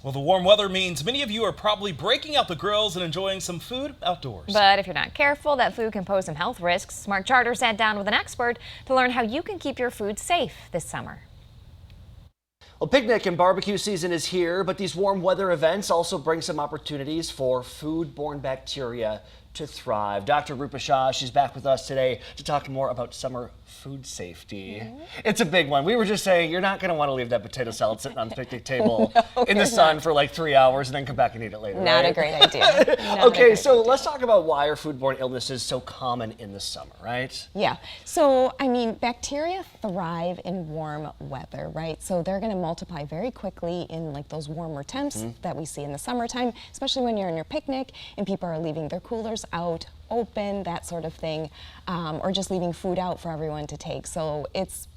Well, the warm weather means many of you are probably breaking out the grills and enjoying some food outdoors. But if you're not careful, that food can pose some health risks. Smart Charter sat down with an expert to learn how you can keep your food safe this summer. Well, picnic and barbecue season is here, but these warm weather events also bring some opportunities for food-borne bacteria to thrive. Dr. Rupa Shah, she's back with us today to talk more about summer food safety. It's a big one. We were just saying you're not going to want to leave that potato salad sitting on the picnic table in the sun for like 3 hours and then come back and eat it later. Not right? a great idea. Okay, so let's talk about why are foodborne illnesses so common in the summer, right? Yeah. So, I mean, bacteria thrive in warm weather, right? So they're going to multiply very quickly in like those warmer temps that we see in the summertime, especially when you're in your picnic and people are leaving their coolers out open, that sort of thing, or just leaving food out for everyone to take. So it's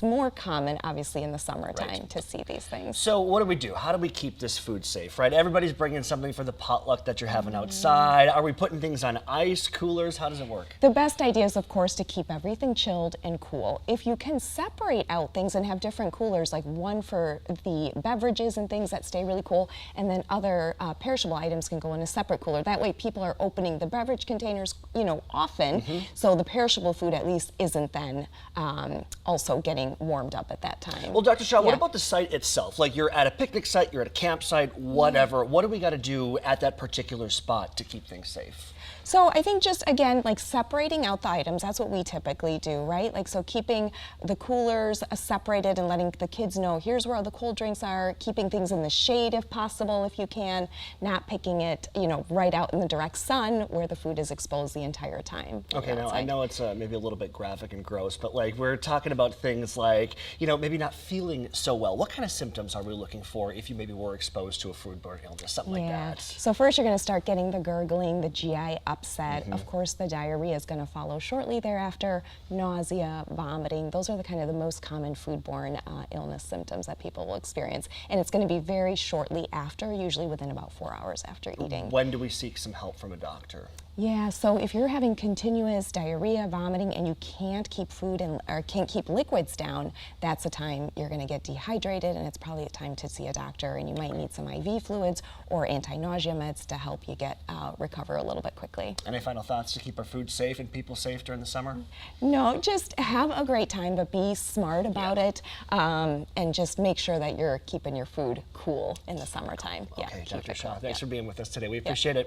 more common, obviously, in the summertime to see these things. So what do we do? How do we keep this food safe, right? Everybody's bringing something for the potluck that you're having outside. Are we putting things on ice, coolers? How does it work? The best idea is, of course, to keep everything chilled and cool. If you can separate out things and have different coolers, like one for the beverages and things that stay really cool, and then other perishable items can go in a separate cooler. That way people are opening the beverage containers, often, so the perishable food at least isn't then also getting warmed up at that time. Well, Dr. Shah, what about the site itself? Like you're at a picnic site, you're at a campsite, whatever. What do we got to do at that particular spot to keep things safe? So I think just, again, like separating out the items, that's what we typically do, right? Like, so keeping the coolers separated and letting the kids know here's where all the cold drinks are, keeping things in the shade if possible, if you can, not picking it, right out in the direct sun where the food is exposed the entire time. Okay, now I know it's maybe a little bit graphic and gross, but like we're talking about things like, maybe not feeling so well. What kind of symptoms are we looking for if you maybe were exposed to a foodborne illness, something like that? So first you're going to start getting the gurgling, the GI upset. Of course, the diarrhea is going to follow shortly thereafter, nausea, vomiting. Those are the most common foodborne illness symptoms that people will experience. And it's going to be very shortly after, usually within about 4 hours after eating. When do we seek some help from a doctor? Yeah, so if you're having continuous diarrhea, vomiting, and you can't keep or can't keep liquids down, that's a time you're going to get dehydrated, and it's probably a time to see a doctor, and you might need some IV fluids or anti-nausea meds to help you get recover a little bit quickly. Any final thoughts to keep our food safe and people safe during the summer? No, just have a great time, but be smart about it, and just make sure that you're keeping your food cool in the summertime. Okay, Keep Dr. it Shah, cool. thanks for being with us today. We appreciate it.